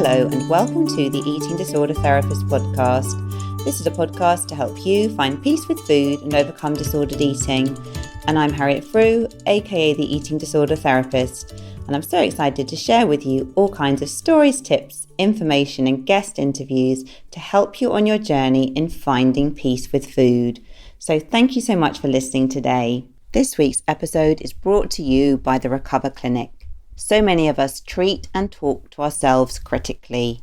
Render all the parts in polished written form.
Hello and welcome to the Eating Disorder Therapist podcast. This is a podcast to help you find peace with food and overcome disordered eating. And I'm Harriet Frew, aka the Eating Disorder Therapist. And I'm so excited to share with you all kinds of stories, tips, information and guest interviews to help you on your journey in finding peace with food. So thank you so much for listening today. This week's episode is brought to you by the Recover Clinic. So many of us treat and talk to ourselves critically,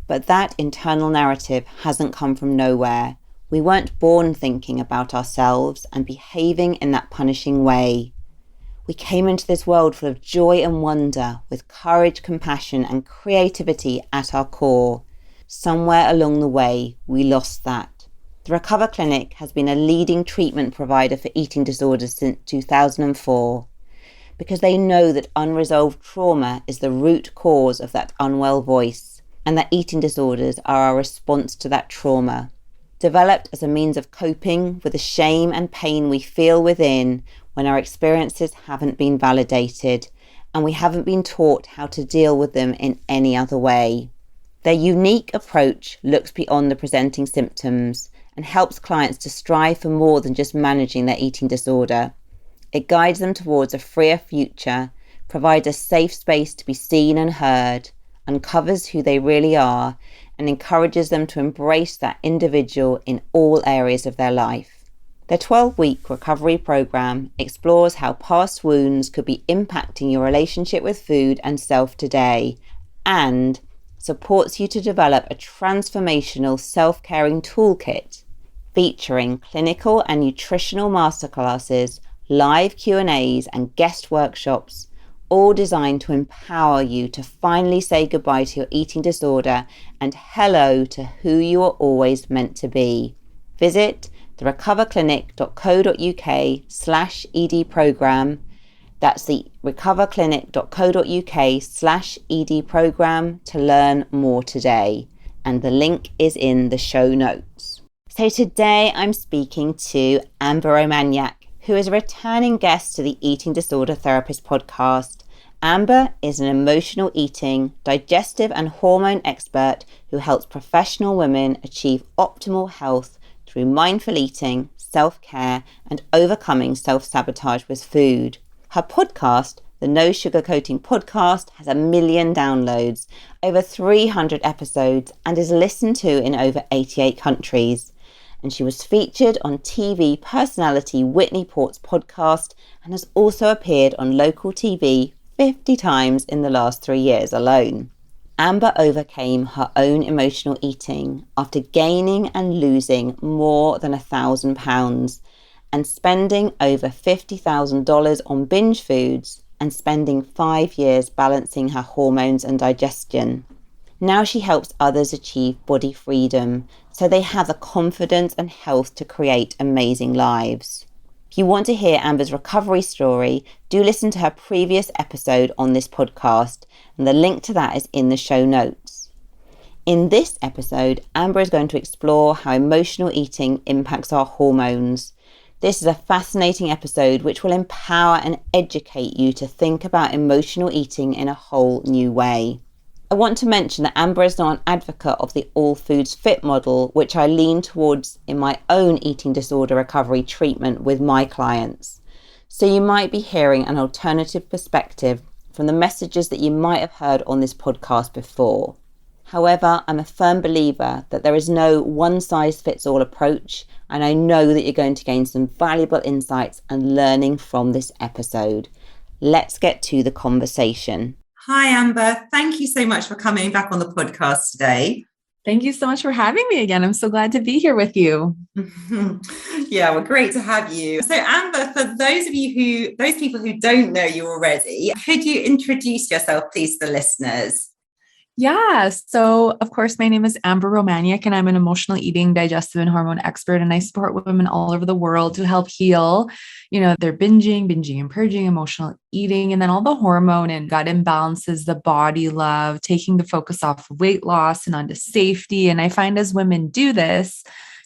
but that internal narrative hasn't come from nowhere. We weren't born thinking about ourselves and behaving in that punishing way. We came into this world full of joy and wonder, with courage, compassion, and creativity at our core. Somewhere along the way, we lost that. The Recover Clinic has been a leading treatment provider for eating disorders since 2004. Because they know that unresolved trauma is the root cause of that unwell voice, and that eating disorders are our response to that trauma. Developed as a means of coping with the shame and pain we feel within when our experiences haven't been validated, and we haven't been taught how to deal with them in any other way. Their unique approach looks beyond the presenting symptoms and helps clients to strive for more than just managing their eating disorder. It guides them towards a freer future, provides a safe space to be seen and heard, uncovers who they really are, and encourages them to embrace that individual in all areas of their life. Their 12-week recovery program explores how past wounds could be impacting your relationship with food and self today, and supports you to develop a transformational self-caring toolkit featuring clinical and nutritional masterclasses, live Q&As and guest workshops, all designed to empower you to finally say goodbye to your eating disorder and hello to who you are always meant to be. Visit therecoverclinic.co.uk/ED program. That's the recoverclinic.co.uk/ED program to learn more today. And the link is in the show notes. So today I'm speaking to Amber Romaniak, who is a returning guest to the Eating Disorder Therapist podcast. Amber is an emotional eating, digestive and hormone expert who helps professional women achieve optimal health through mindful eating, self-care, and overcoming self-sabotage with food. Her podcast, the No Sugarcoating Podcast, has 1 million downloads, over 300 episodes, and is listened to in over 88 countries. And she was featured on TV personality Whitney Port's podcast and has also appeared on local TV 50 times in the last 3 years alone. Amber overcame her own emotional eating after gaining and losing more than £1,000 and spending over $50,000 on binge foods and spending 5 years balancing her hormones and digestion. Now she helps others achieve body freedom so they have the confidence and health to create amazing lives. If you want to hear Amber's recovery story, do listen to her previous episode on this podcast, and the link to that is in the show notes. In this episode, Amber is going to explore how emotional eating impacts our hormones. This is a fascinating episode which will empower and educate you to think about emotional eating in a whole new way. I want to mention that Amber is not an advocate of the all foods fit model, which I lean towards in my own eating disorder recovery treatment with my clients. So you might be hearing an alternative perspective from the messages that you might have heard on this podcast before. However, I'm a firm believer that there is no one-size-fits-all approach, and I know that you're going to gain some valuable insights and learning from this episode. Let's get to the conversation. Hi, Amber. Thank you so much for coming back on the podcast today. Thank you so much for having me again. I'm so glad to be here with you. Yeah, well, great to have you. So, Amber, for those people who don't know you already, could you introduce yourself, please, to the listeners? Yeah. So, of course, my name is Amber Romaniak, and I'm an emotional eating, digestive, and hormone expert. And I support women all over the world to help heal, their binging and purging, emotional eating, and then all the hormone and gut imbalances, the body love, taking the focus off of weight loss and onto safety. And I find as women do this,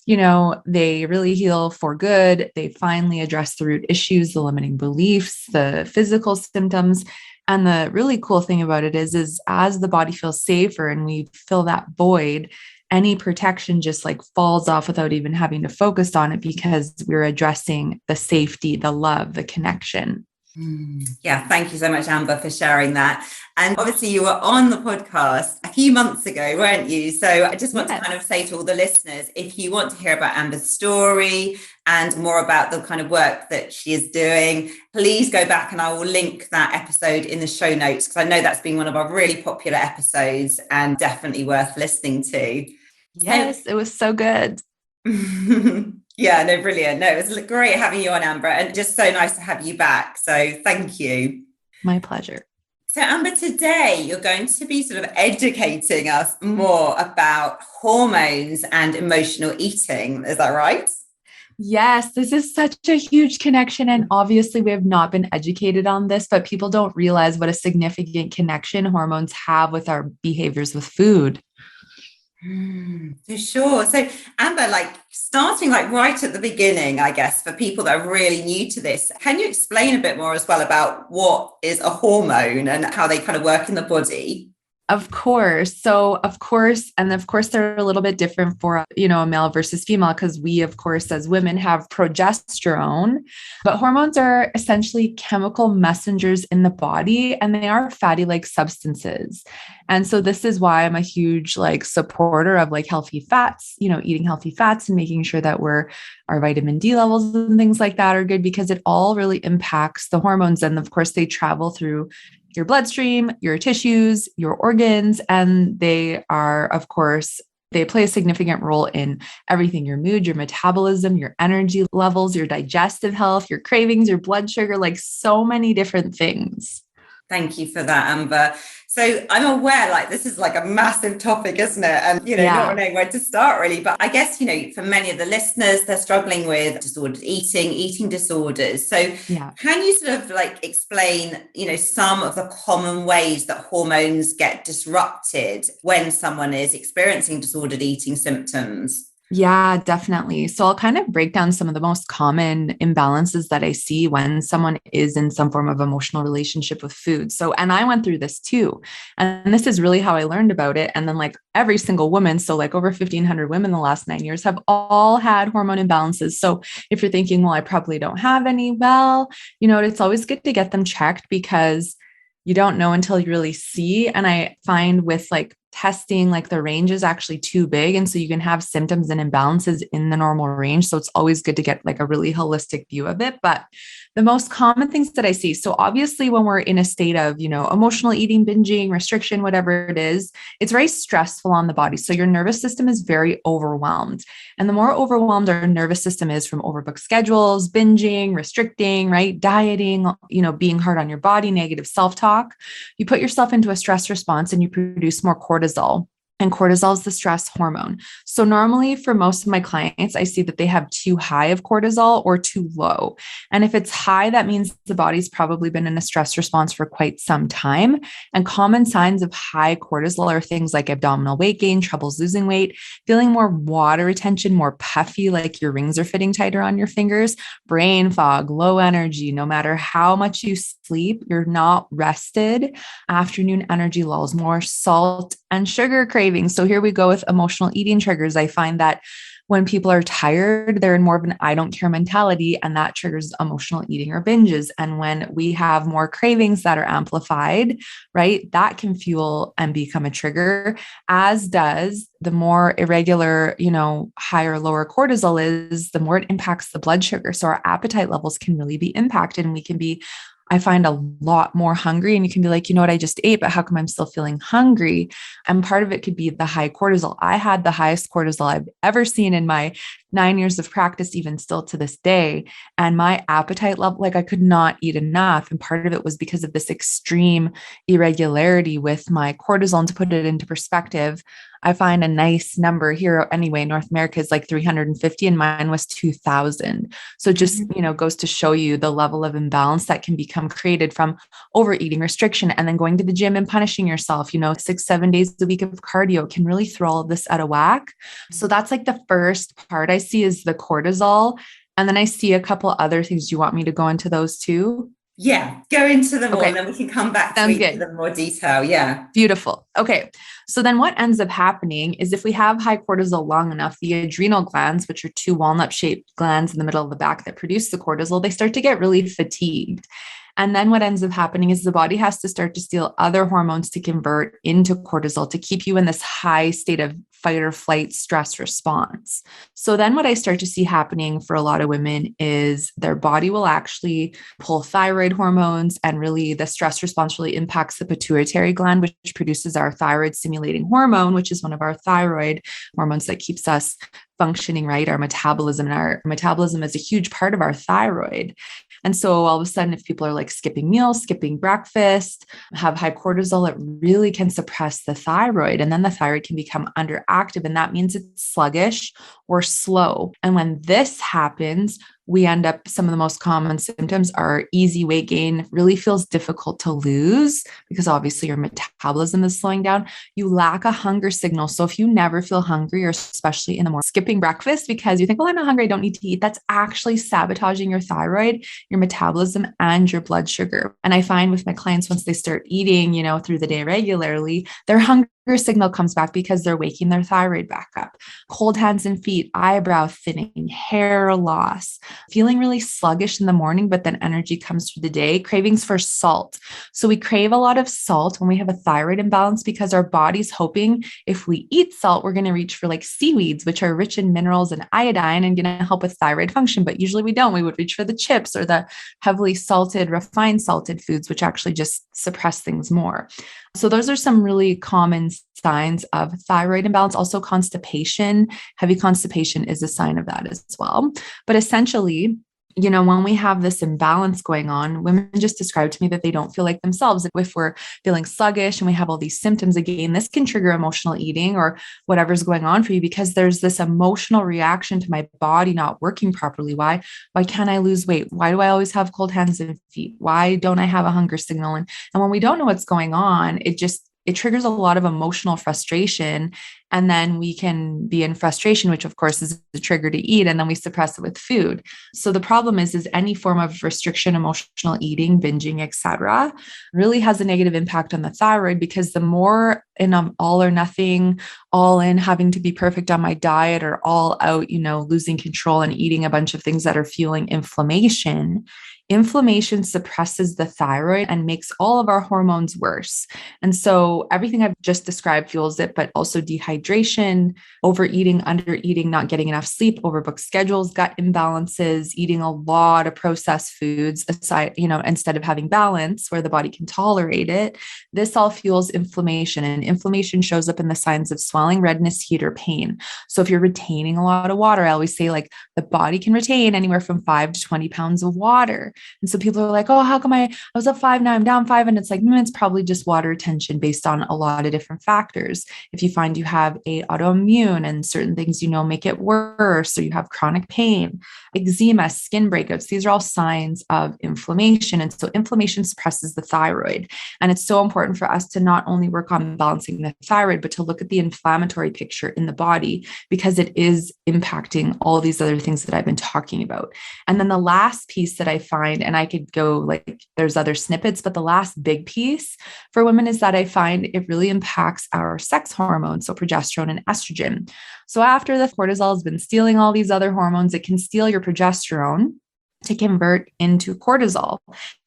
they really heal for good. They finally address the root issues, the limiting beliefs, the physical symptoms. And the really cool thing about it is as the body feels safer and we fill that void, any protection just like falls off without even having to focus on it because we're addressing the safety, the love, the connection. Yeah, thank you so much, Amber, for sharing that. And obviously you were on the podcast a few months ago, weren't you? So I just want to kind of say to all the listeners, if you want to hear about Amber's story and more about the kind of work that she is doing, please go back and I will link that episode in the show notes, because I know that's been one of our really popular episodes and definitely worth listening to. Yes, it was so good. Yeah, no, brilliant. No, it was great having you on, Amber, and just so nice to have you back. So thank you. My pleasure. So Amber, today you're going to be sort of educating us more about hormones and emotional eating. Is that right? Yes, this is such a huge connection. And obviously, we have not been educated on this, but people don't realize what a significant connection hormones have with our behaviors with food. For sure. So Amber, like starting like right at the beginning, I guess, for people that are really new to this, can you explain a bit more as well about what is a hormone and how they kind of work in the body? Of course. So, of course, they're a little bit different for, a male versus female, because we, of course, as women have progesterone, but hormones are essentially chemical messengers in the body, and they are fatty-like substances. And so this is why I'm a huge supporter of healthy fats, eating healthy fats and making sure that our vitamin D levels and things like that are good, because it all really impacts the hormones. And of course, they travel through your bloodstream, your tissues, your organs, and they are, of course, they play a significant role in everything: your mood, your metabolism, your energy levels, your digestive health, your cravings, your blood sugar, so many different things. Thank you for that, Amber. So I'm aware this is a massive topic, isn't it? And, not knowing where to start really. But I guess, for many of the listeners, they're struggling with disordered eating disorders. So can you sort of explain, some of the common ways that hormones get disrupted when someone is experiencing disordered eating symptoms? Yeah, definitely. So I'll kind of break down some of the most common imbalances that I see when someone is in some form of emotional relationship with food. So, and I went through this too. And this is really how I learned about it. And then every single woman, so over 1,500 women in the last 9 years have all had hormone imbalances. So if you're thinking, well, I probably don't have any, well, it's always good to get them checked, because you don't know until you really see. And I find with testing, the range is actually too big. And so you can have symptoms and imbalances in the normal range. So it's always good to get a really holistic view of it. But the most common things that I see, so obviously when we're in a state of, emotional eating, binging, restriction, whatever it is, it's very stressful on the body. So your nervous system is very overwhelmed. And the more overwhelmed our nervous system is from overbooked schedules, binging, restricting, right? Dieting, being hard on your body, negative self-talk, you put yourself into a stress response and you produce more cortisol. And cortisol is the stress hormone. So normally for most of my clients, I see that they have too high of cortisol or too low. And if it's high, that means the body's probably been in a stress response for quite some time. And common signs of high cortisol are things like abdominal weight gain, troubles losing weight, feeling more water retention, more puffy, like your rings are fitting tighter on your fingers, brain fog, low energy. No matter how much you sleep, you're not rested, afternoon energy lulls, more salt and sugar cravings. So here we go with emotional eating triggers. I find that when people are tired, they're in more of an I don't care mentality, and that triggers emotional eating or binges. And when we have more cravings that are amplified, right, that can fuel and become a trigger, as does the more irregular, higher or lower cortisol is, the more it impacts the blood sugar. So our appetite levels can really be impacted, and we can be, I find, a lot more hungry, and you can be like, what, I just ate, but how come I'm still feeling hungry? And part of it could be the high cortisol. I had the highest cortisol I've ever seen in my 9 years of practice, even still to this day. And my appetite level, I could not eat enough. And part of it was because of this extreme irregularity with my cortisol. And to put it into perspective, I find a nice number here anyway, North America is 350 and mine was 2000. So just, goes to show you the level of imbalance that can become created from overeating, restriction, and then going to the gym and punishing yourself, 6-7 days a week of cardio can really throw all of this out of whack. So that's the first part I see is the cortisol. And then I see a couple other things. Do you want me to go into those too? Yeah, go into them all and Okay, then we can come back to sounds each of good. them in more detail. Yeah. Beautiful. Okay. So then what ends up happening is if we have high cortisol long enough, the adrenal glands, which are two walnut shaped glands in the middle of the back that produce the cortisol, they start to get really fatigued. And then what ends up happening is the body has to start to steal other hormones to convert into cortisol to keep you in this high state of fight or flight stress response. So then what I start to see happening for a lot of women is their body will actually pull thyroid hormones, and really the stress response really impacts the pituitary gland, which produces our thyroid stimulating hormone, which is one of our thyroid hormones that keeps us functioning, right? Our metabolism, and our metabolism is a huge part of our thyroid. And so all of a sudden, if people are like skipping meals, skipping breakfast, have high cortisol, it really can suppress the thyroid. And then the thyroid can become underactive. And that means it's sluggish or slow. And when this happens, we end up, some of the most common symptoms are easy weight gain, really feels difficult to lose because obviously your metabolism is slowing down. You lack a hunger signal. So if you never feel hungry, or especially in the morning, skipping breakfast because you think, well, I'm not hungry, I don't need to eat, that's actually sabotaging your thyroid, your metabolism, and your blood sugar. And I find with my clients, once they start eating, through the day regularly, their hunger signal comes back because they're waking their thyroid back up. Cold hands and feet, eyebrow thinning, hair loss, feeling really sluggish in the morning, but then energy comes through the day, cravings for salt. So we crave a lot of salt when we have a thyroid imbalance because our body's hoping if we eat salt, we're going to reach for like seaweeds, which are rich in minerals and iodine and going to help with thyroid function. But usually we don't. We would reach for the chips or the heavily salted, refined salted foods, which actually just suppress things more. So those are some really common signs of thyroid imbalance. Also constipation, heavy constipation is a sign of that as well. But essentially, when we have this imbalance going on, women just describe to me that they don't feel like themselves. If we're feeling sluggish and we have all these symptoms, again, this can trigger emotional eating or whatever's going on for you because there's this emotional reaction to my body not working properly. Why can't I lose weight? Why do I always have cold hands and feet? Why don't I have a hunger signal? And when we don't know what's going on, it triggers a lot of emotional frustration. And then we can be in frustration, which of course is the trigger to eat. And then we suppress it with food. So the problem is any form of restriction, emotional eating, binging, etc., really has a negative impact on the thyroid because the more in all or nothing, all in having to be perfect on my diet or all out, losing control and eating a bunch of things that are fueling inflammation. Inflammation suppresses the thyroid and makes all of our hormones worse. And so everything I've just described fuels it, but also dehydration, overeating, undereating, not getting enough sleep, overbooked schedules, gut imbalances, eating a lot of processed foods aside, instead of having balance where the body can tolerate it. This all fuels inflammation, and inflammation shows up in the signs of swelling, redness, heat, or pain. So if you're retaining a lot of water, I always say like the body can retain anywhere from 5 to 20 pounds of water. And so people are like, oh, how come I was up 5, now I'm down 5? And it's like, it's probably just water retention based on a lot of different factors. If you find you have a autoimmune and certain things, make it worse, or you have chronic pain, eczema, skin breakouts, these are all signs of inflammation. And so inflammation suppresses the thyroid. And it's so important for us to not only work on balancing the thyroid, but to look at the inflammatory picture in the body because it is impacting all these other things that I've been talking about. And then the last piece that I find, and I could go like there's other snippets, but the last big piece for women is that I find it really impacts our sex hormones, so progesterone and estrogen. So after the cortisol has been stealing all these other hormones, it can steal your progesterone to convert into cortisol.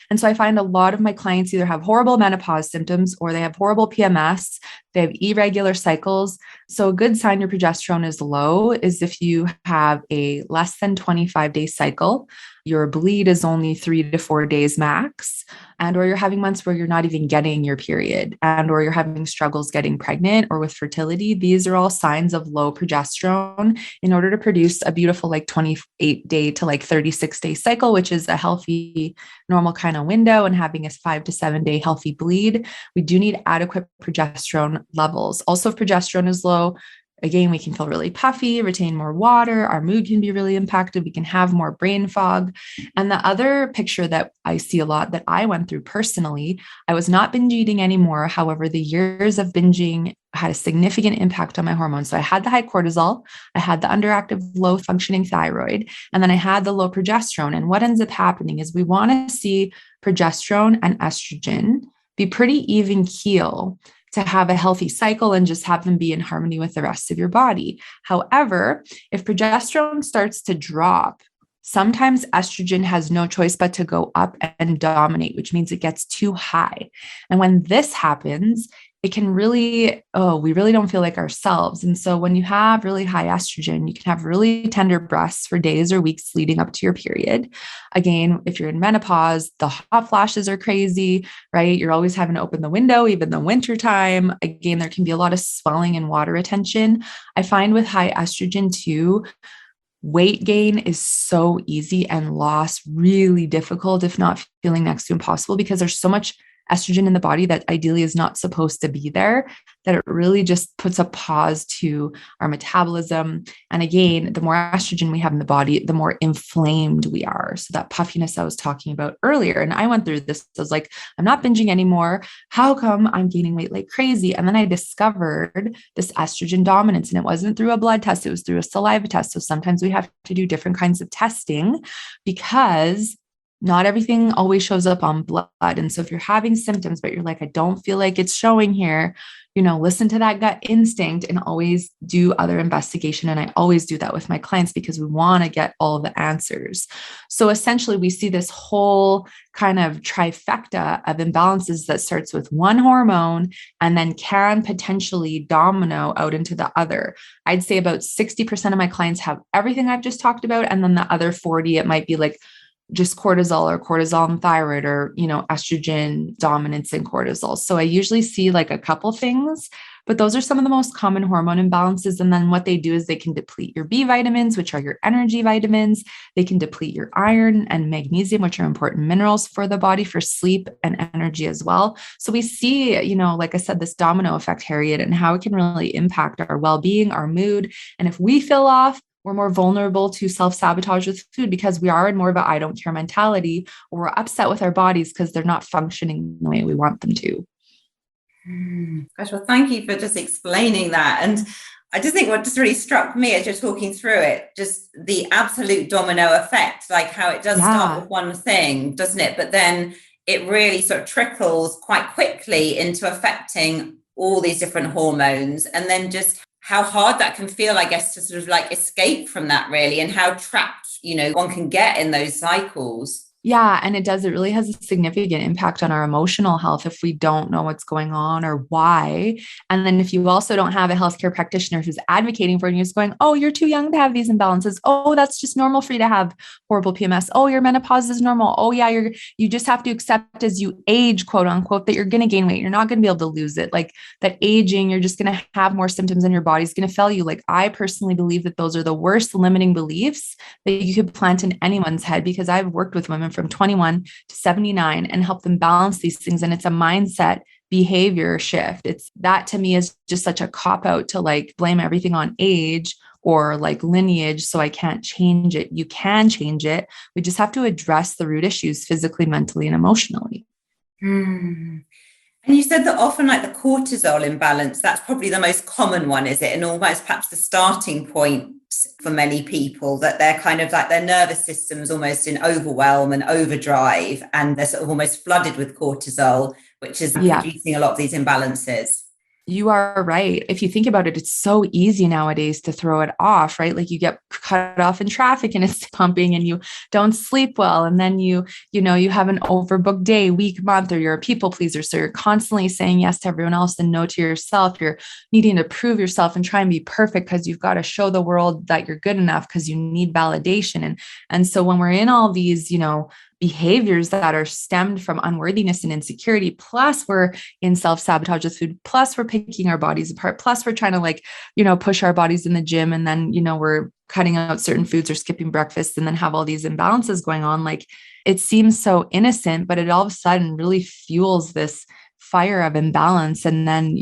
And so I find a lot of my clients either have horrible menopause symptoms or they have horrible PMS, they have irregular cycles. So a good sign your progesterone is low is if you have a less than 25-day cycle, your bleed is only 3 to 4 days max, and or you're having months where you're not even getting your period, and or you're having struggles getting pregnant or with fertility. These are all signs of low progesterone in order to produce a beautiful 28-day to 36-day cycle, which is a healthy, normal kind of window, and having a 5 to 7 day healthy bleed. We do need adequate progesterone levels. Also, if progesterone is low, again, we can feel really puffy, retain more water. Our mood can be really impacted. We can have more brain fog. And the other picture that I see a lot that I went through personally, I was not binge eating anymore. However, the years of binging had a significant impact on my hormones. So I had the high cortisol, I had the underactive, low functioning thyroid, and then I had the low progesterone. And what ends up happening is we want to see progesterone and estrogen be pretty even keel to have a healthy cycle and just have them be in harmony with the rest of your body. However, if progesterone starts to drop, sometimes estrogen has no choice but to go up and dominate, which means it gets too high. And when this happens, it can really, we really don't feel like ourselves. And so when you have really high estrogen, you can have really tender breasts for days or weeks leading up to your period. Again, if you're in menopause, the hot flashes are crazy, right? You're always having to open the window, even the winter time. Again, there can be a lot of swelling and water retention. I find with high estrogen too, weight gain is so easy and loss really difficult, if not feeling next to impossible, because there's so much estrogen in the body that ideally is not supposed to be there, that it really just puts a pause to our metabolism. And again, the more estrogen we have in the body, the more inflamed we are. So that puffiness I was talking about earlier, and I went through this, I was like, I'm not binging anymore. How come I'm gaining weight like crazy? And then I discovered this estrogen dominance, and it wasn't through a blood test, it was through a saliva test. So sometimes we have to do different kinds of testing because not everything always shows up on blood. And so if you're having symptoms, but you're like, I don't feel like it's showing here, listen to that gut instinct and always do other investigation. And I always do that with my clients because we want to get all the answers. So essentially we see this whole kind of trifecta of imbalances that starts with one hormone and then can potentially domino out into the other. I'd say about 60% of my clients have everything I've just talked about. And then the other 40, it might be like just cortisol or cortisol and thyroid or, estrogen dominance and cortisol. So I usually see like a couple things, but those are some of the most common hormone imbalances. And then what they do is they can deplete your B vitamins, which are your energy vitamins. They can deplete your iron and magnesium, which are important minerals for the body for sleep and energy as well. So we see, like I said, this domino effect, Harriet, and how it can really impact our well-being, our mood. And if we feel off, we're more vulnerable to self-sabotage with food because we are in more of a I don't care mentality, or we're upset with our bodies because they're not functioning the way we want them to. Gosh, well, thank you for just explaining that. And I just think what just really struck me as you're talking through it, just the absolute domino effect, like how it does start with one thing, doesn't it? But then it really sort of trickles quite quickly into affecting all these different hormones, and then just how hard that can feel, I guess, to sort of like escape from that really, and how trapped, one can get in those cycles. Yeah. And it does. It really has a significant impact on our emotional health if we don't know what's going on or why. And then if you also don't have a healthcare practitioner who's advocating for you, who's going, oh, you're too young to have these imbalances. Oh, that's just normal for you to have horrible PMS. Oh, your menopause is normal. Oh yeah, you just have to accept as you age, quote unquote, that you're going to gain weight. You're not going to be able to lose it. Like that aging, you're just going to have more symptoms and your body's going to fail you. Like I personally believe that those are the worst limiting beliefs that you could plant in anyone's head, because I've worked with women from 21 to 79 and help them balance these things. And it's a mindset behavior shift. It's that to me is just such a cop out to like blame everything on age or like lineage. So I can't change it. You can change it. We just have to address the root issues physically, mentally, and emotionally. And you said that often like the cortisol imbalance, that's probably the most common one, is it? And almost perhaps the starting point for many people, that they're kind of like their nervous system's almost in overwhelm and overdrive, and they're sort of almost flooded with cortisol, which is producing a lot of these imbalances. You are right. If you think about it, it's so easy nowadays to throw it off, right? Like you get cut off in traffic and it's pumping and you don't sleep well. And then you have an overbooked day, week, month, or you're a people pleaser. So you're constantly saying yes to everyone else and no to yourself. You're needing to prove yourself and try and be perfect because you've got to show the world that you're good enough because you need validation. And so when we're in all these, behaviors that are stemmed from unworthiness and insecurity, plus we're in self-sabotage with food, plus we're picking our bodies apart, plus we're trying to push our bodies in the gym, and then, we're cutting out certain foods or skipping breakfast, and then have all these imbalances going on. Like it seems so innocent, but it all of a sudden really fuels this fire of imbalance. And then,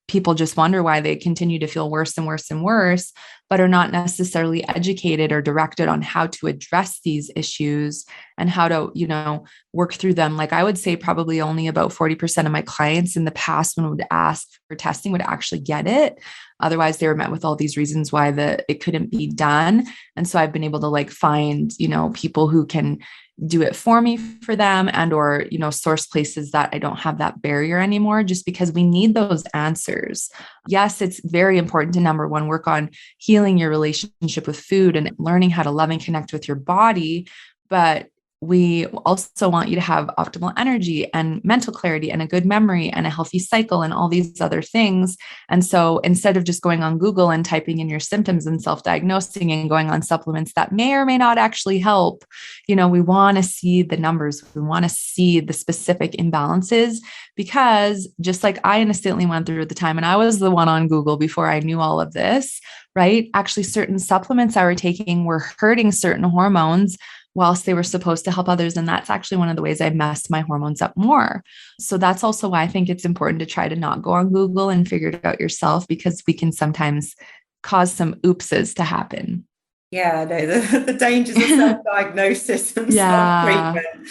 people just wonder why they continue to feel worse and worse and worse, but are not necessarily educated or directed on how to address these issues and how to, work through them. Like I would say probably only about 40% of my clients in the past, when would ask for testing, would actually get it. Otherwise, they were met with all these reasons why it couldn't be done. And so I've been able to like find, people who can do it for me for them, and or source places that I don't have that barrier anymore, just because we need those answers. Yes, it's very important to, number one, work on healing your relationship with food and learning how to love and connect with your body, but we also want you to have optimal energy and mental clarity and a good memory and a healthy cycle and all these other things. And so instead of just going on Google and typing in your symptoms and self-diagnosing and going on supplements that may or may not actually help, we want to see the numbers. We want to see the specific imbalances, because just like I innocently went through at the time, and I was the one on Google before I knew all of this, right? Actually, certain supplements I were taking were hurting certain hormones whilst they were supposed to help others. And that's actually one of the ways I messed my hormones up more. So that's also why I think it's important to try to not go on Google and figure it out yourself, because we can sometimes cause some oopses to happen. Yeah, no, the dangers of self-diagnosis and self-treatment.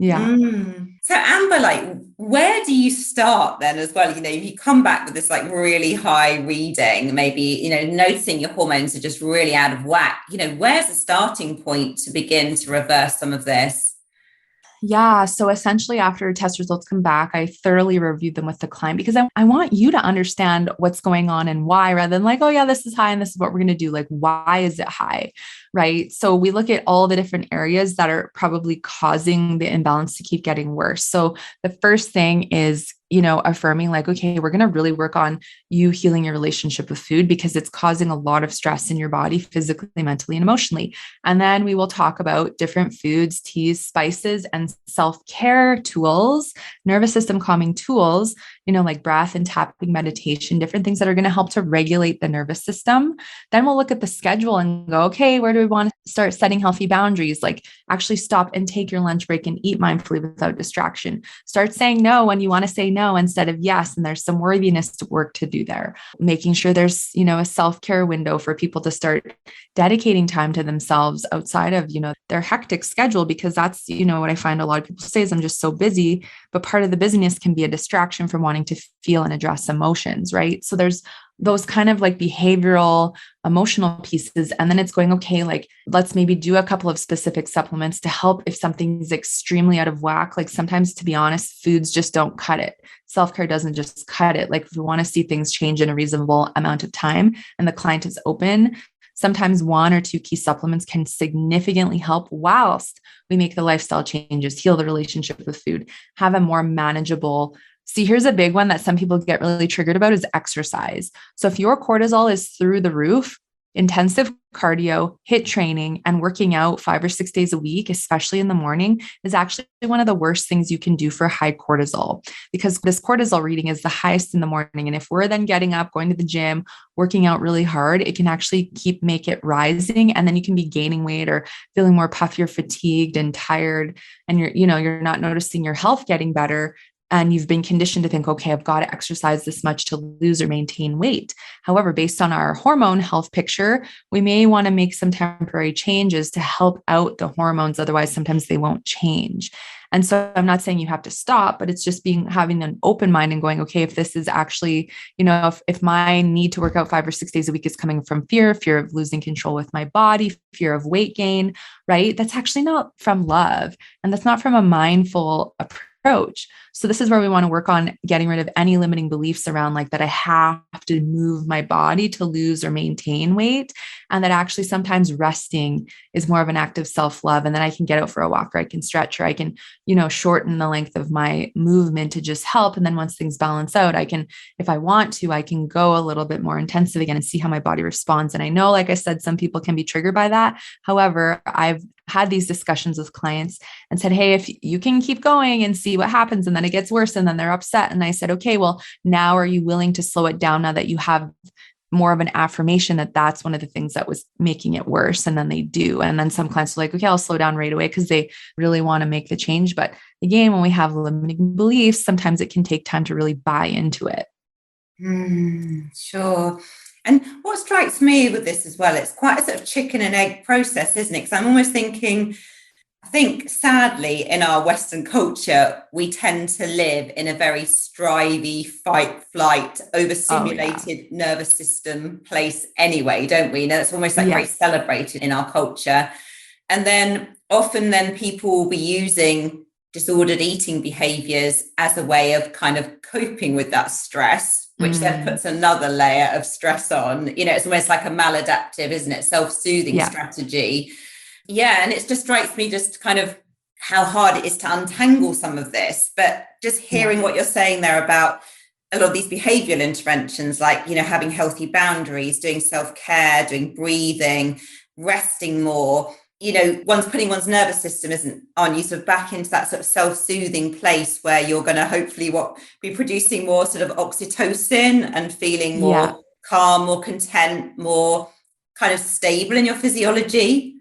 Yeah. So Amber, like, where do you start then as well? If you come back with this like really high reading, maybe, noticing your hormones are just really out of whack, where's the starting point to begin to reverse some of this? Yeah. So essentially, after test results come back, I thoroughly review them with the client, because I want you to understand what's going on and why, rather than like, oh yeah, this is high and this is what we're going to do. Like, why is it high? Right. So we look at all the different areas that are probably causing the imbalance to keep getting worse. So the first thing is, affirming like, okay, we're going to really work on you healing your relationship with food, because it's causing a lot of stress in your body, physically, mentally, and emotionally. And then we will talk about different foods, teas, spices, and self-care tools, nervous system calming tools, like breath and tapping, meditation, different things that are going to help to regulate the nervous system. Then we'll look at the schedule and go, okay, where do we want to start setting healthy boundaries? Like actually stop and take your lunch break and eat mindfully without distraction. Start saying no when you want to say no instead of yes. And there's some worthiness to work to do there. Making sure there's, a self-care window for people to start dedicating time to themselves outside of, their hectic schedule, because that's, what I find a lot of people say is I'm just so busy, but part of the busyness can be a distraction from wanting to feel and address emotions, right? So there's those kind of like behavioral, emotional pieces. And then it's going, okay, like let's maybe do a couple of specific supplements to help if something's extremely out of whack. Like sometimes, to be honest, foods just don't cut it. Self-care doesn't just cut it. Like if we want to see things change in a reasonable amount of time and the client is open, sometimes one or two key supplements can significantly help whilst we make the lifestyle changes, heal the relationship with food, have a more manageable. See, here's a big one that some people get really triggered about is exercise. So if your cortisol is through the roof, intensive cardio, HIIT training, and working out 5 or 6 days a week, especially in the morning, is actually one of the worst things you can do for high cortisol, because this cortisol reading is the highest in the morning. And if we're then getting up, going to the gym, working out really hard, it can actually make it rising. And then you can be gaining weight or feeling more puffy or fatigued and tired. And you're not noticing your health getting better. And you've been conditioned to think, okay, I've got to exercise this much to lose or maintain weight. However, based on our hormone health picture, we may want to make some temporary changes to help out the hormones. Otherwise, sometimes they won't change. And so I'm not saying you have to stop, but it's just having an open mind and going, okay, if this is actually, if my need to work out 5 or 6 days a week is coming from fear of losing control with my body, fear of weight gain, right? That's actually not from love. And that's not from a mindful approach. So this is where we want to work on getting rid of any limiting beliefs around like that I have to move my body to lose or maintain weight. And that actually sometimes resting is more of an act of self-love. And then I can get out for a walk, or I can stretch, or I can, shorten the length of my movement to just help. And then once things balance out, I can, if I want to, I can go a little bit more intensive again and see how my body responds. And I know, like I said, some people can be triggered by that. However, I've had these discussions with clients and said, hey, if you can keep going and see what happens, and then it gets worse and then they're upset. And I said, okay, well, now are you willing to slow it down now that you have more of an affirmation that that's one of the things that was making it worse? And then they do. And then some clients are like, okay, I'll slow down right away, because they really want to make the change. But again, when we have limiting beliefs, sometimes it can take time to really buy into it. Sure. And what strikes me with this as well, it's quite a sort of chicken and egg process, isn't it? Because I'm almost thinking, I think sadly in our Western culture, we tend to live in a very strivey, fight, flight, Oh yeah. overstimulated nervous system place anyway, don't we? You know, it's almost like very Yes. celebrated in our culture. And then often then people will be using disordered eating behaviors as a way of kind of coping with that stress, which then Mm, puts another layer of stress on. You know, it's almost like a maladaptive, isn't it? Self-soothing yeah. strategy. Yeah. And it just strikes me just kind of how hard it is to untangle some of this. But just Yeah. hearing what you're saying there about a lot of these behavioral interventions, like, you know, having healthy boundaries, doing self-care, doing breathing, resting more, you know, one's putting one's nervous system isn't on you sort of back into that sort of self-soothing place where you're going to hopefully be producing more sort of oxytocin and feeling Yeah. more calm, more content, more kind of stable in your physiology.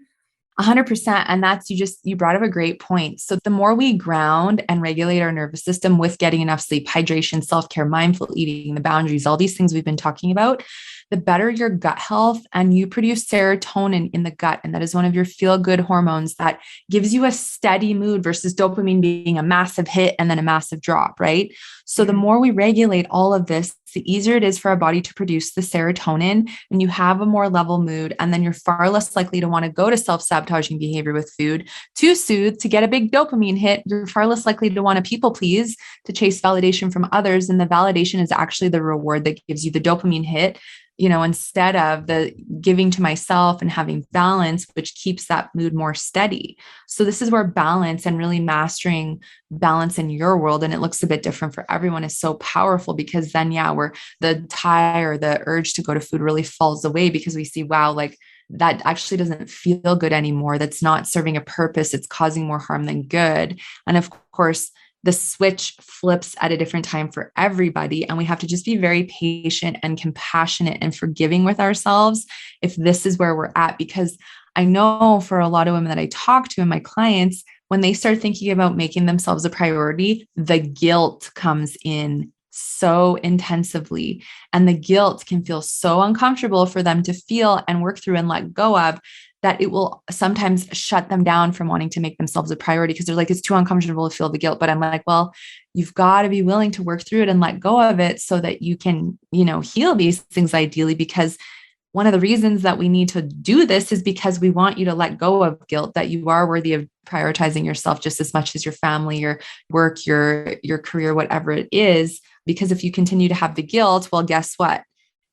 100%. And that's, you brought up a great point. So the more we ground and regulate our nervous system with getting enough sleep, hydration, self-care, mindful eating, the boundaries, all these things we've been talking about, the better your gut health. And you produce serotonin in the gut. And that is one of your feel-good hormones that gives you a steady mood versus dopamine being a massive hit and then a massive drop, right? So the more we regulate all of this, the easier it is for our body to produce the serotonin, and you have a more level mood. And then you're far less likely to want to go to self-sabotaging behavior with food to soothe, to get a big dopamine hit. You're far less likely to want to people please, to chase validation from others. And the validation is actually the reward that gives you the dopamine hit, instead of the giving to myself and having balance, which keeps that mood more steady. So this is where balance and really mastering balance in your world, and it looks a bit different for everyone, is so powerful, because then, yeah, where the tie or the urge to go to food really falls away because we see, wow, like that actually doesn't feel good anymore. That's not serving a purpose. It's causing more harm than good. And of course, the switch flips at a different time for everybody. And we have to just be very patient and compassionate and forgiving with ourselves if this is where we're at. Because I know for a lot of women that I talk to and my clients, when they start thinking about making themselves a priority, the guilt comes in so intensively. And the guilt can feel so uncomfortable for them to feel and work through and let go of, that it will sometimes shut them down from wanting to make themselves a priority, because they're like, it's too uncomfortable to feel the guilt. But I'm like, well, you've got to be willing to work through it and let go of it so that you can, heal these things ideally. Because one of the reasons that we need to do this is because we want you to let go of guilt, that you are worthy of prioritizing yourself just as much as your family, your work, your career, whatever it is. Because if you continue to have the guilt, well, guess what?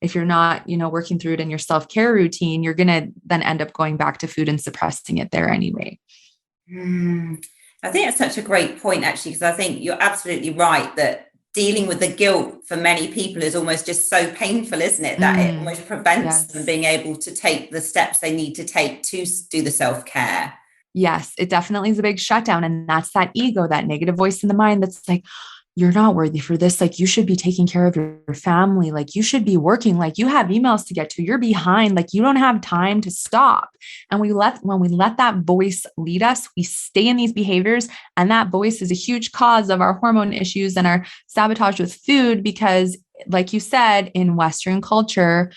If you're not, working through it in your self-care routine, you're going to then end up going back to food and suppressing it there anyway. I think that's such a great point, actually, because I think you're absolutely right that dealing with the guilt for many people is almost just so painful, isn't it? That it almost prevents them Yes. being able to take the steps they need to take to do the self-care. Yes, it definitely is a big shutdown. And that's that ego, that negative voice in the mind that's like, you're not worthy for this. Like, you should be taking care of your family. Like, you should be working. Like, you have emails to get to. You're behind. Like, you don't have time to stop. And when we let that voice lead us, we stay in these behaviors. And that voice is a huge cause of our hormone issues and our sabotage with food, because, like you said, in Western culture,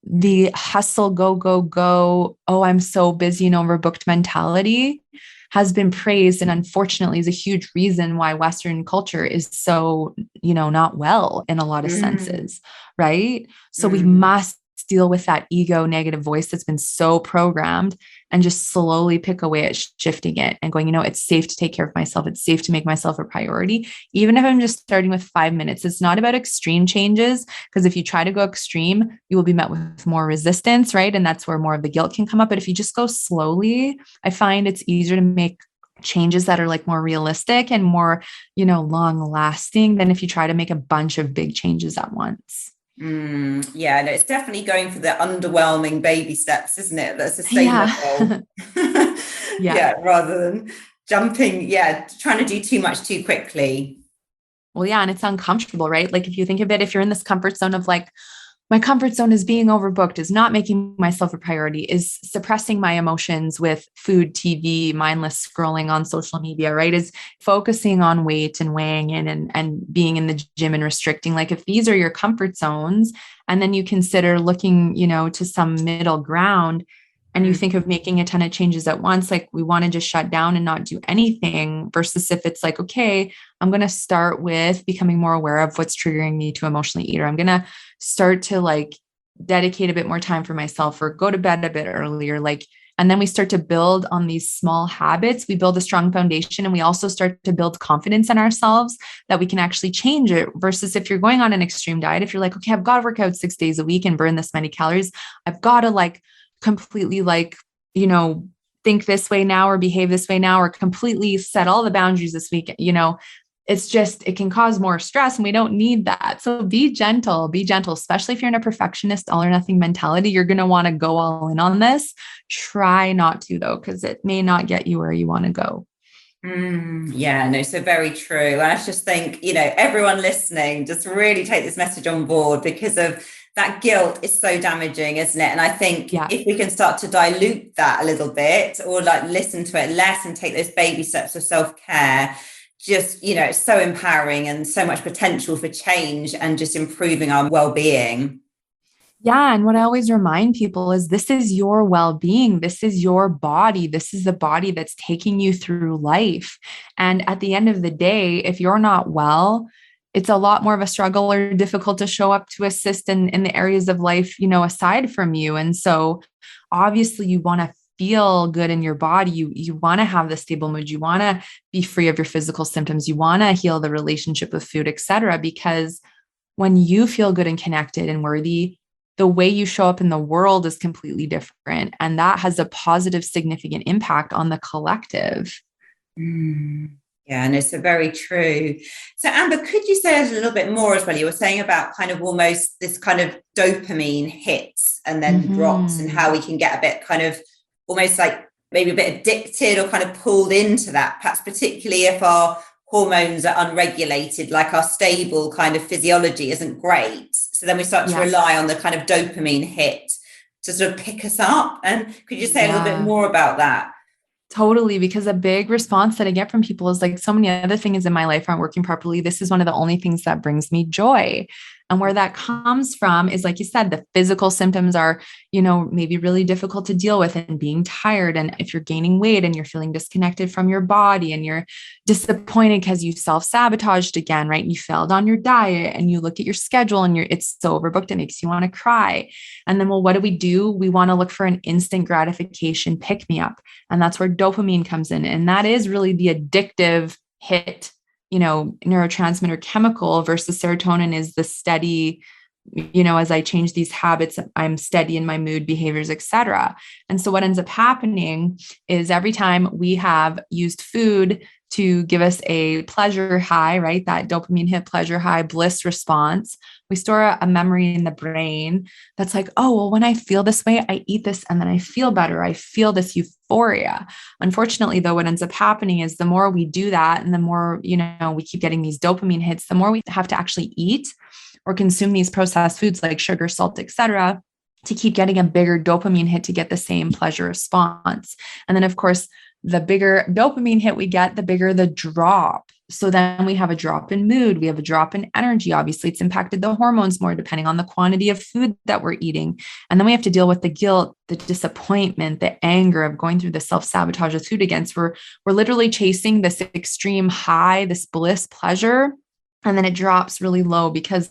the hustle, go, go, go, oh, I'm so busy and overbooked mentality has been praised, and unfortunately is a huge reason why Western culture is so, not well in a lot of senses, right? So we must deal with that ego negative voice that's been so programmed, and just slowly pick away at shifting it and going, it's safe to take care of myself. It's safe to make myself a priority. Even if I'm just starting with 5 minutes, it's not about extreme changes, because if you try to go extreme, you will be met with more resistance, right? And that's where more of the guilt can come up. But if you just go slowly, I find it's easier to make changes that are like more realistic and more, long lasting than if you try to make a bunch of big changes at once. Yeah, no, it's definitely going for the underwhelming baby steps, isn't it? That's Yeah. sustainable. Yeah. Yeah, rather than jumping, trying to do too much too quickly. Well, yeah. And it's uncomfortable, right? Like, if you think of it, if you're in this comfort zone of like, my comfort zone is being overbooked, is not making myself a priority, is suppressing my emotions with food, TV, mindless scrolling on social media, right? Is focusing on weight and weighing in and being in the gym and restricting. Like if these are your comfort zones, and then you consider looking, to some middle ground, and you think of making a ton of changes at once, like we want to just shut down and not do anything, versus if it's like, okay, I'm going to start with becoming more aware of what's triggering me to emotionally eat, or I'm going to start to like dedicate a bit more time for myself or go to bed a bit earlier. And then we start to build on these small habits. We build a strong foundation, and we also start to build confidence in ourselves that we can actually change it. Versus if you're going on an extreme diet, if you're like, okay, I've got to work out 6 days a week and burn this many calories, I've got to completely think this way now or behave this way now or completely set all the boundaries this week, it can cause more stress, and we don't need that. So be gentle, especially if you're in a perfectionist, all or nothing mentality. You're going to want to go all in on this. Try not to though, because it may not get you where you want to go. Yeah, no, so very true. And I just think, everyone listening, just really take this message on board, because of that guilt is so damaging, isn't it? And I think if we can start to dilute that a little bit, or listen to it less and take those baby steps of self-care, just, it's so empowering and so much potential for change and just improving our well-being. Yeah. And what I always remind people is this is your well-being. This is your body. This is the body that's taking you through life. And at the end of the day, if you're not well, it's a lot more of a struggle or difficult to show up to assist in the areas of life, aside from you. And so obviously you want to feel good in your body. You want to have the stable mood. You want to be free of your physical symptoms. You want to heal the relationship with food, etc. Because when you feel good and connected and worthy, the way you show up in the world is completely different. And that has a positive, significant impact on the collective. Yeah, and it's very true. So Amber, could you say a little bit more as well? You were saying about kind of almost this kind of dopamine hits and then drops, and how we can get a bit kind of almost like maybe a bit addicted or kind of pulled into that, perhaps particularly if our hormones are unregulated, like our stable kind of physiology isn't great. So then we start to rely on the kind of dopamine hit to sort of pick us up. And could you say a little bit more about that? Totally. Because a big response that I get from people is like, so many other things in my life aren't working properly. This is one of the only things that brings me joy. And where that comes from is, like you said, the physical symptoms are, maybe really difficult to deal with, and being tired. And if you're gaining weight and you're feeling disconnected from your body and you're disappointed because you self-sabotaged again, right? You failed on your diet, and you look at your schedule and it's so overbooked, it makes you want to cry. And then, well, what do? We want to look for an instant gratification pick-me-up. And that's where dopamine comes in. And that is really the addictive hit, neurotransmitter chemical, versus serotonin is the steady, as I change these habits, I'm steady in my mood, behaviors, etc. And so what ends up happening is every time we have used food to give us a pleasure high, right? That dopamine hit, pleasure high, bliss response, we store a memory in the brain that's like, oh, well, when I feel this way, I eat this and then I feel better. I feel this euphoria. Unfortunately, though, what ends up happening is the more we do that, and the more, we keep getting these dopamine hits, the more we have to actually eat or consume these processed foods like sugar, salt, etc., to keep getting a bigger dopamine hit to get the same pleasure response. And then, of course, the bigger dopamine hit we get, the bigger the drop. So then we have a drop in mood. We have a drop in energy. Obviously, it's impacted the hormones more depending on the quantity of food that we're eating. And then we have to deal with the guilt, the disappointment, the anger of going through the self-sabotage of food again. So we're literally chasing this extreme high, this bliss, pleasure, and then it drops really low, because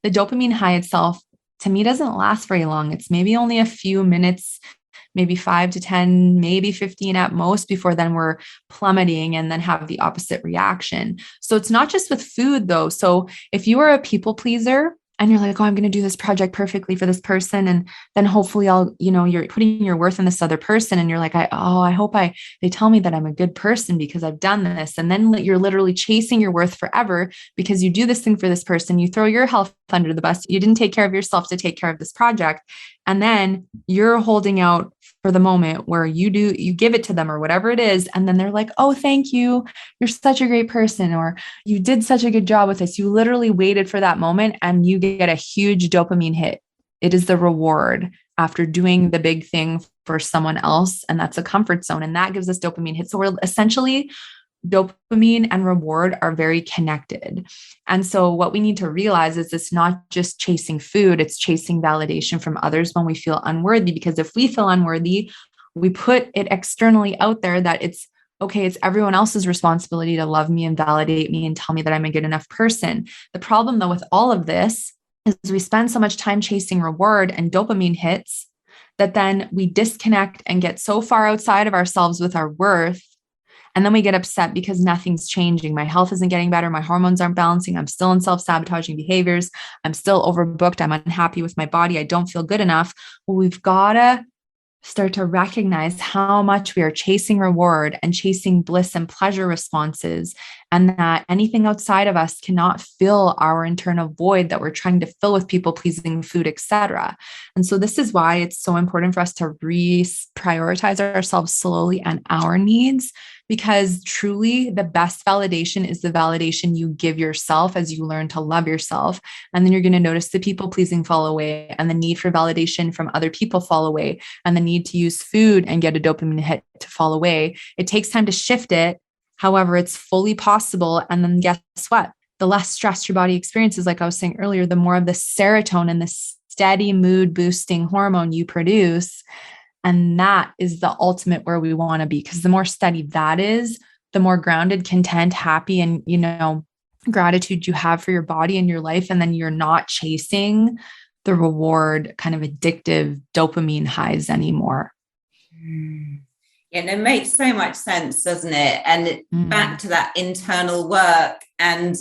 the dopamine high itself, to me, doesn't last very long. It's maybe only a few minutes, maybe 5 to 10, maybe 15 at most, before then we're plummeting and then have the opposite reaction. So it's not just with food though. So if you are a people pleaser and you're like, oh, I'm going to do this project perfectly for this person, and then hopefully you're putting your worth in this other person, and you're like, I hope they tell me that I'm a good person because I've done this. And then you're literally chasing your worth forever because you do this thing for this person. You throw your health under the bus. You didn't take care of yourself to take care of this project. And then you're holding out for the moment where you give it to them or whatever it is. And then they're like, oh, thank you. You're such a great person. Or you did such a good job with this. You literally waited for that moment and you get a huge dopamine hit It is the reward after doing the big thing for someone else. And that's a comfort zone. And that gives us dopamine hits. So we're essentially, dopamine and reward are very connected. And so what we need to realize is it's not just chasing food, it's chasing validation from others when we feel unworthy. Because if we feel unworthy, we put it externally out there that it's okay, it's everyone else's responsibility to love me and validate me and tell me that I'm a good enough person. The problem though with all of this is we spend so much time chasing reward and dopamine hits that then we disconnect and get so far outside of ourselves with our worth. And then we get upset because nothing's changing. My health isn't getting better. My hormones aren't balancing. I'm still in self-sabotaging behaviors. I'm still overbooked. I'm unhappy with my body. I don't feel good enough. Well, we've got to start to recognize how much we are chasing reward and chasing bliss and pleasure responses, and that anything outside of us cannot fill our internal void that we're trying to fill with people pleasing, food, etc. And so this is why it's so important for us to prioritize ourselves slowly and our needs, because truly the best validation is the validation you give yourself as you learn to love yourself. And then you're going to notice the people pleasing fall away, and the need for validation from other people fall away, and the need to use food and get a dopamine hit to fall away. It takes time to shift it. However, it's fully possible. And then guess what? The less stress your body experiences, like I was saying earlier, the more of the serotonin, the steady mood boosting hormone you produce. And that is the ultimate where we want to be, because the more steady that is, the more grounded, content, happy, and, gratitude you have for your body and your life. And then you're not chasing the reward kind of addictive dopamine highs anymore. Yeah, it makes so much sense, doesn't it? And back to that internal work and,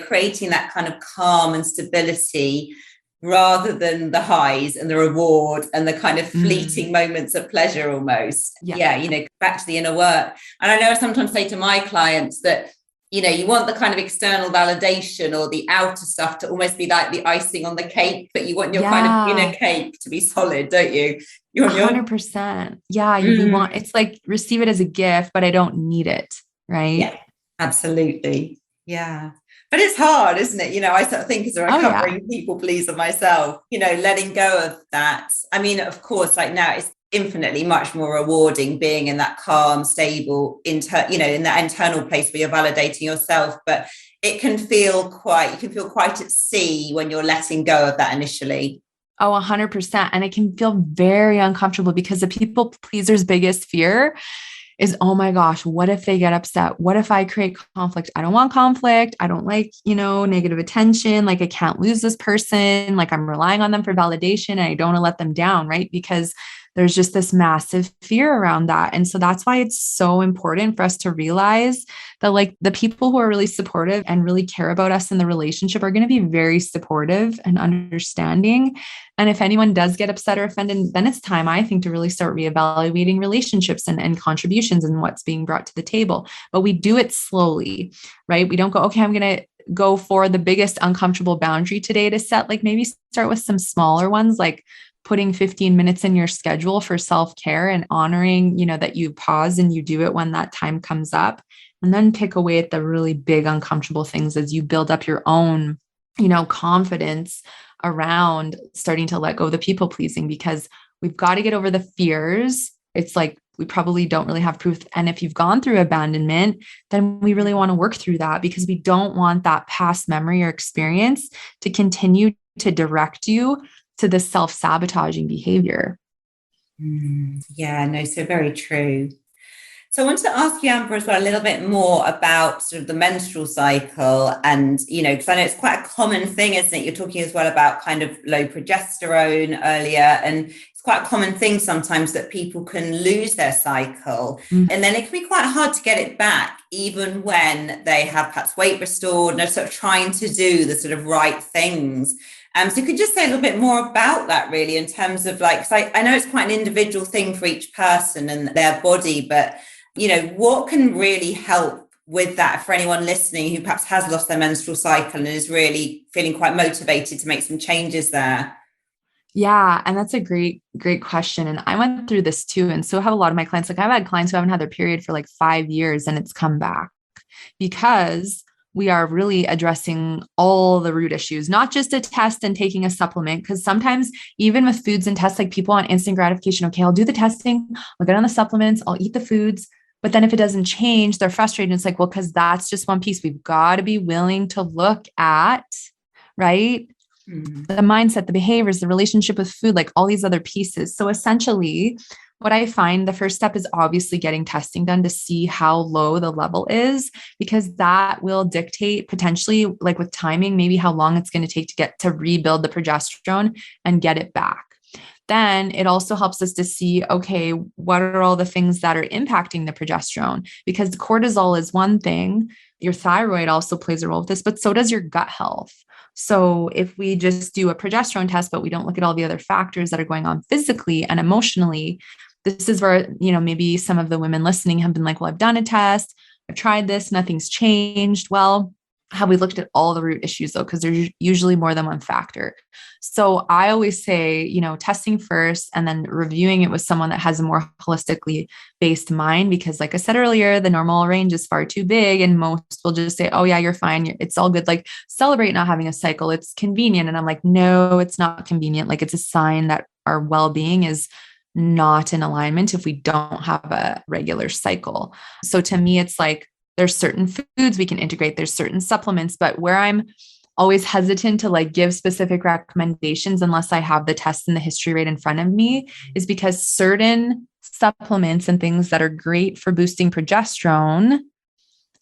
creating that kind of calm and stability rather than the highs and the reward and the kind of fleeting moments of pleasure almost. Yeah, back to the inner work. And I know I sometimes say to my clients that, you want the kind of external validation or the outer stuff to almost be like the icing on the cake, but you want your kind of inner cake to be solid, don't you? You want 100%. Yeah, you want, it's like receive it as a gift, but I don't need it, right? Yeah, absolutely. Yeah. But it's hard, isn't it? I sort of think as a recovering people pleaser myself, letting go of that. I mean, of course, like now it's infinitely much more rewarding being in that calm, stable, in that internal place where you're validating yourself. But you can feel quite at sea when you're letting go of that initially. Oh, 100%. And it can feel very uncomfortable because the people pleaser's biggest fear is, oh my gosh, what if they get upset? What if I create conflict? I don't want conflict. I don't like, negative attention. Like I can't lose this person. Like I'm relying on them for validation and I don't want to let them down, right? Because there's just this massive fear around that. And so that's why it's so important for us to realize that like the people who are really supportive and really care about us in the relationship are going to be very supportive and understanding. And if anyone does get upset or offended, then it's time, I think, to really start reevaluating relationships and contributions and what's being brought to the table. But we do it slowly, right? We don't go, okay, I'm going to go for the biggest uncomfortable boundary today to set. Like maybe start with some smaller ones, like putting 15 minutes in your schedule for self-care and honoring, that you pause and you do it when that time comes up, and then pick away at the really big, uncomfortable things as you build up your own, confidence around starting to let go of the people pleasing, because we've got to get over the fears. It's like, we probably don't really have proof. And if you've gone through abandonment, then we really want to work through that, because we don't want that past memory or experience to continue to direct you to the self-sabotaging behavior. Yeah, no, so very true. So I wanted to ask you, Amber, as well, a little bit more about sort of the menstrual cycle. And, because I know it's quite a common thing, isn't it? You're talking as well about kind of low progesterone earlier. And it's quite a common thing sometimes that people can lose their cycle. And then it can be quite hard to get it back, even when they have perhaps weight restored and are sort of trying to do the sort of right things. So you could just say a little bit more about that, really, in terms of like, cause I know it's quite an individual thing for each person and their body, but, what can really help with that for anyone listening who perhaps has lost their menstrual cycle and is really feeling quite motivated to make some changes there? Yeah. And that's a great, great question. And I went through this too. And so have a lot of my clients. Like I've had clients who haven't had their period for like 5 years and it's come back because we are really addressing all the root issues, not just a test and taking a supplement. Because sometimes even with foods and tests, like people want instant gratification. Okay, I'll do the testing, I'll get on the supplements, I'll eat the foods. But then if it doesn't change, they're frustrated. It's like, well, because that's just one piece. We've got to be willing to look at, right? The mindset, the behaviors, the relationship with food, like all these other pieces. So essentially, what I find the first step is obviously getting testing done to see how low the level is, because that will dictate potentially, like with timing, maybe how long it's going to take to get to rebuild the progesterone and get it back. Then it also helps us to see, okay, what are all the things that are impacting the progesterone? Because the cortisol is one thing. Your thyroid also plays a role with this, but so does your gut health. So if we just do a progesterone test, but we don't look at all the other factors that are going on physically and emotionally, this is where, maybe some of the women listening have been like, well, I've done a test, I've tried this, nothing's changed. Well, have we looked at all the root issues though? Because there's usually more than one factor. So I always say, testing first and then reviewing it with someone that has a more holistically based mind, because like I said earlier, the normal range is far too big and most will just say, oh yeah, you're fine. It's all good. Like celebrate not having a cycle. It's convenient. And I'm like, no, it's not convenient. Like it's a sign that our well-being is not in alignment if we don't have a regular cycle. So to me, it's like, there's certain foods we can integrate, there's certain supplements, but where I'm always hesitant to like give specific recommendations unless I have the test and the history right in front of me is because certain supplements and things that are great for boosting progesterone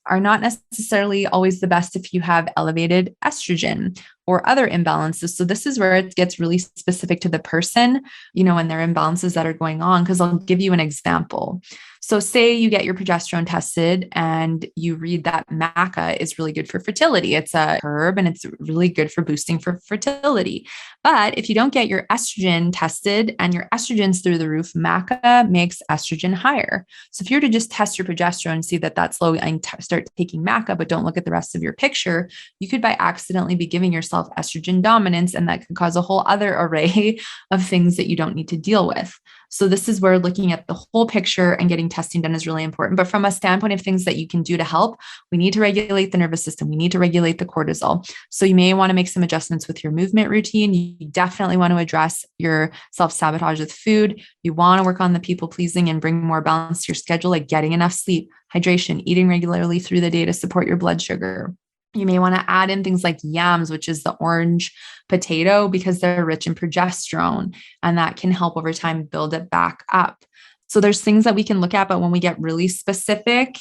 are not necessarily always the best if you have elevated estrogen or other imbalances. So this is where it gets really specific to the person, and their imbalances that are going on. Because I'll give you an example. So say you get your progesterone tested and you read that maca is really good for fertility. It's a herb and it's really good for boosting for fertility. But if you don't get your estrogen tested and your estrogen's through the roof, maca makes estrogen higher. So if you were to just test your progesterone and see that that's low and start taking maca, but don't look at the rest of your picture, you could by accidentally be giving yourself estrogen dominance, and that can cause a whole other array of things that you don't need to deal with. So this is where looking at the whole picture and getting testing done is really important. But from a standpoint of things that you can do to help, we need to regulate the nervous system. We need to regulate the cortisol. So you may want to make some adjustments with your movement routine. You definitely want to address your self-sabotage with food. You want to work on the people pleasing and bring more balance to your schedule, like getting enough sleep, hydration, eating regularly through the day to support your blood sugar. You may want to add in things like yams, which is the orange potato, because they're rich in progesterone, and that can help over time build it back up. So there's things that we can look at, but when we get really specific,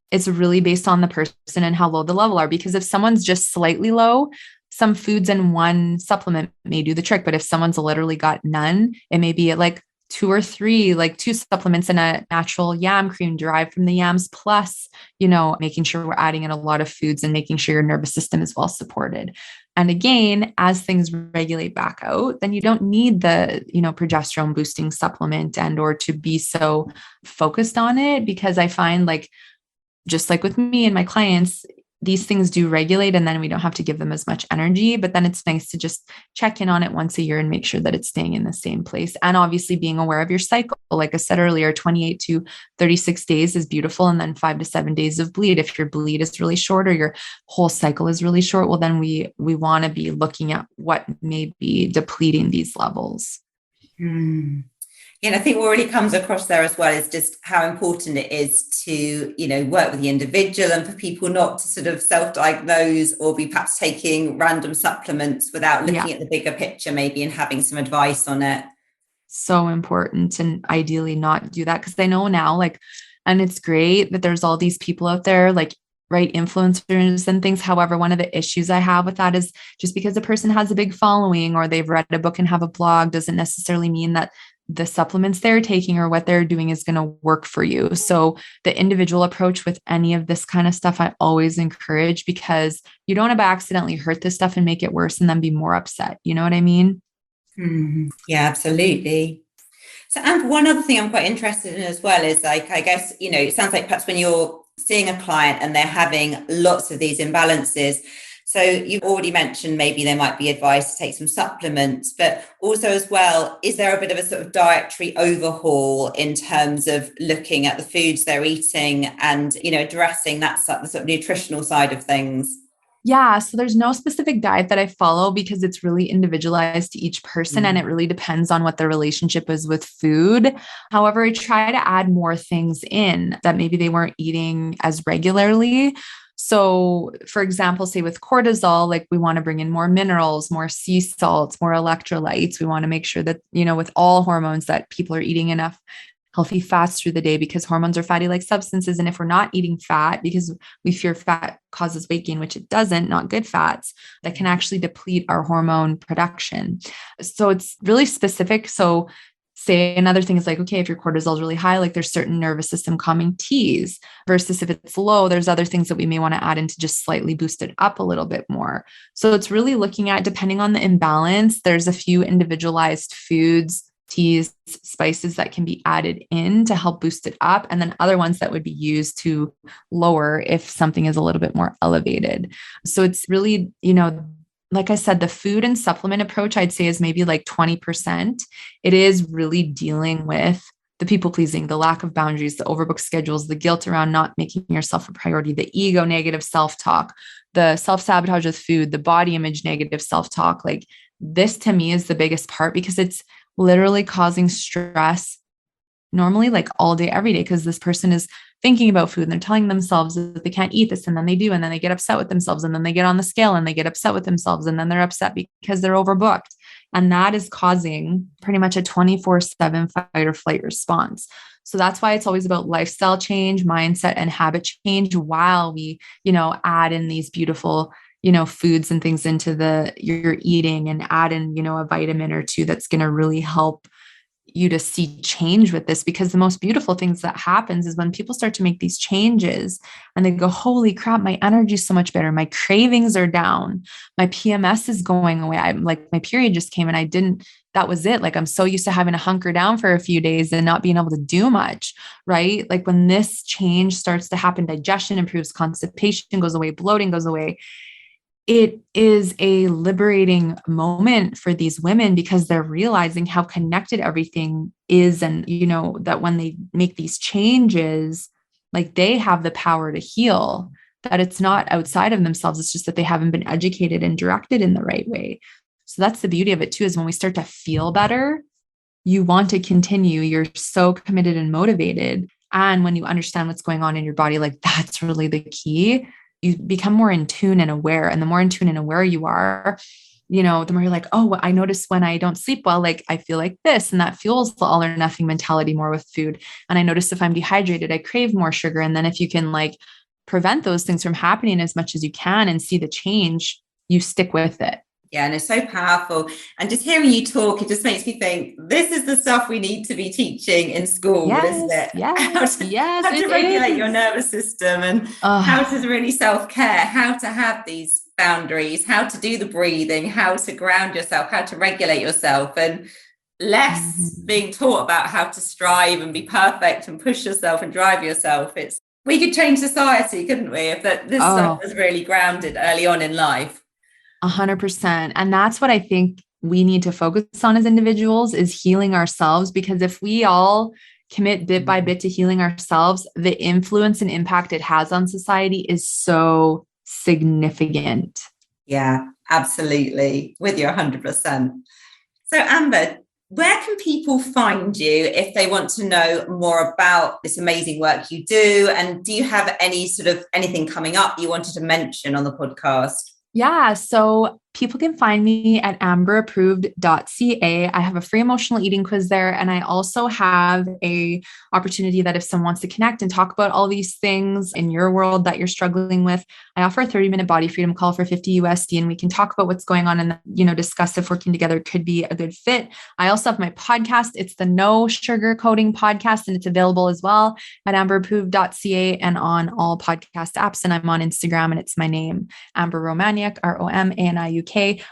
it's really based on the person and how low the level are. Because if someone's just slightly low, some foods and one supplement may do the trick. But if someone's literally got none, it may be at like 2 or 3, like 2 supplements and a natural yam cream derived from the yams, plus, making sure we're adding in a lot of foods and making sure your nervous system is well supported. And again, as things regulate back out, then you don't need the, progesterone boosting supplement and or to be so focused on it, because I find like, just like with me and my clients, these things do regulate and then we don't have to give them as much energy, but then it's nice to just check in on it once a year and make sure that it's staying in the same place. And obviously being aware of your cycle. Like I said earlier, 28 to 36 days is beautiful. And then 5 to 7 days of bleed. If your bleed is really short or your whole cycle is really short, well, then we want to be looking at what may be depleting these levels. Yeah, and I think what really comes across there as well is just how important it is to, work with the individual and for people not to sort of self-diagnose or be perhaps taking random supplements without looking at the bigger picture maybe and having some advice on it. So important, and ideally not do that, because I know now, and it's great that there's all these people out there, right, influencers and things. However, one of the issues I have with that is just because a person has a big following or they've read a book and have a blog doesn't necessarily mean that the supplements they're taking or what they're doing is going to work for you. So the individual approach with any of this kind of stuff, I always encourage, because you don't want to accidentally hurt this stuff and make it worse and then be more upset. You know what I mean? Yeah, absolutely. So, and one other thing I'm quite interested in as well is I guess, it sounds like perhaps when you're seeing a client and they're having lots of these imbalances, So you've already mentioned maybe there might be advice to take some supplements, but also as well, is there a bit of a sort of dietary overhaul in terms of looking at the foods they're eating and, addressing that the sort of nutritional side of things? Yeah, so there's no specific diet that I follow because it's really individualized to each person and it really depends on what their relationship is with food. However, I try to add more things in that maybe they weren't eating as regularly. So, for example, say with cortisol, like we want to bring in more minerals, more sea salts, more electrolytes. We want to make sure that, with all hormones, that people are eating enough healthy fats through the day because hormones are fatty like substances. And if we're not eating fat because we fear fat causes weight gain, which it doesn't, not good fats, that can actually deplete our hormone production. So it's really specific. So say another thing is like, okay, if your cortisol is really high, like there's certain nervous system calming teas versus if it's low, there's other things that we may want to add in to just slightly boost it up a little bit more. So it's really looking at, depending on the imbalance, there's a few individualized foods, teas, spices that can be added in to help boost it up. And then other ones that would be used to lower if something is a little bit more elevated. So it's really, like I said, the food and supplement approach, I'd say is maybe like 20%. It is really dealing with the people pleasing, the lack of boundaries, the overbooked schedules, the guilt around not making yourself a priority, the ego negative self-talk, the self-sabotage with food, the body image negative self-talk. Like this to me is the biggest part because it's literally causing stress normally like all day, every day, because this person is thinking about food and they're telling themselves that they can't eat this. And then they do. And then they get upset with themselves. And then they get on the scale and they get upset with themselves. And then they're upset because they're overbooked. And that is causing pretty much a 24/7 fight or flight response. So that's why it's always about lifestyle change, mindset, and habit change while we, add in these beautiful foods and things into you're eating and add in, a vitamin or two that's going to really help you to see change with this. Because the most beautiful things that happens is when people start to make these changes and they go, holy crap, my energy is so much better. My cravings are down. My PMS is going away. I'm like, my period just came and that was it. Like, I'm so used to having to hunker down for a few days and not being able to do much, right? Like when this change starts to happen, digestion improves, constipation goes away, bloating goes away. It is a liberating moment for these women because they're realizing how connected everything is. And, that when they make these changes, like they have the power to heal, that it's not outside of themselves. It's just that they haven't been educated and directed in the right way. So that's the beauty of it too, is when we start to feel better, you want to continue. You're so committed and motivated. And when you understand what's going on in your body, like that's really the key. You become more in tune and aware. And the more in tune and aware you are, the more you're like, oh, I notice when I don't sleep well, like I feel like this, and that fuels the all or nothing mentality more with food. And I notice if I'm dehydrated, I crave more sugar. And then if you can like prevent those things from happening as much as you can and see the change, you stick with it. Yeah, and it's so powerful. And just hearing you talk, it just makes me think this is the stuff we need to be teaching in school, isn't it? Yes, how to regulate your nervous system and how to really self-care, how to have these boundaries, how to do the breathing, how to ground yourself, how to regulate yourself, and less being taught about how to strive and be perfect and push yourself and drive yourself. We could change society, couldn't we, if this stuff was really grounded early on in life? 100%. And that's what I think we need to focus on as individuals, is healing ourselves. Because if we all commit bit by bit to healing ourselves, the influence and impact it has on society is so significant. Yeah, absolutely. With you 100%. So Amber, where can people find you if they want to know more about this amazing work you do? And do you have anything coming up you wanted to mention on the podcast? Yeah. So people can find me at amberapproved.ca. I have a free emotional eating quiz there. And I also have a opportunity that if someone wants to connect and talk about all these things in your world that you're struggling with, I offer a 30-minute body freedom call for $50 USD, and we can talk about what's going on and, discuss if working together could be a good fit. I also have my podcast. It's the No Sugar Coating podcast, and it's available as well at amberapproved.ca and on all podcast apps. And I'm on Instagram, and it's my name, Amber Romaniuk, ROMANIUK.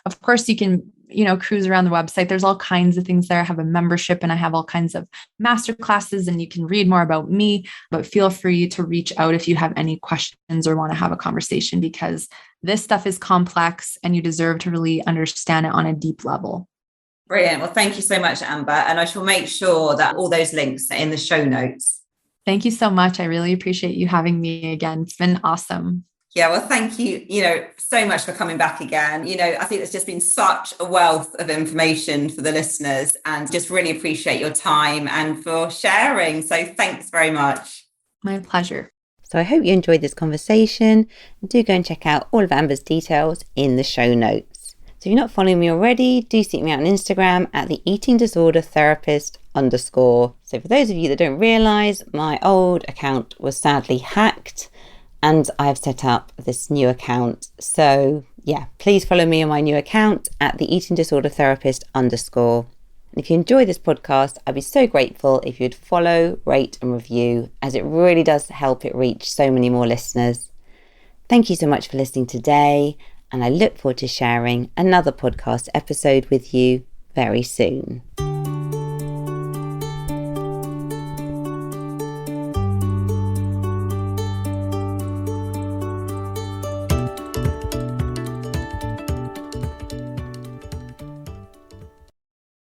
Of course, you can, cruise around the website. There's all kinds of things there. I have a membership and I have all kinds of master classes, and you can read more about me, but feel free to reach out if you have any questions or want to have a conversation, because this stuff is complex and you deserve to really understand it on a deep level. Brilliant. Well, thank you so much, Amber. And I shall make sure that all those links are in the show notes. Thank you so much. I really appreciate you having me again. It's been awesome. Yeah, well, thank you, so much for coming back again. I think there's just been such a wealth of information for the listeners, and just really appreciate your time and for sharing. So thanks very much. My pleasure. So I hope you enjoyed this conversation. Do go and check out all of Amber's details in the show notes. So if you're not following me already, do seek me out on Instagram at the Eating Disorder Therapist _. So for those of you that don't realise, my old account was sadly hacked, and I've set up this new account. So yeah, please follow me on my new account at the Eating Disorder Therapist _. And if you enjoy this podcast, I'd be so grateful if you'd follow, rate and review, as it really does help it reach so many more listeners. Thank you so much for listening today, and I look forward to sharing another podcast episode with you very soon.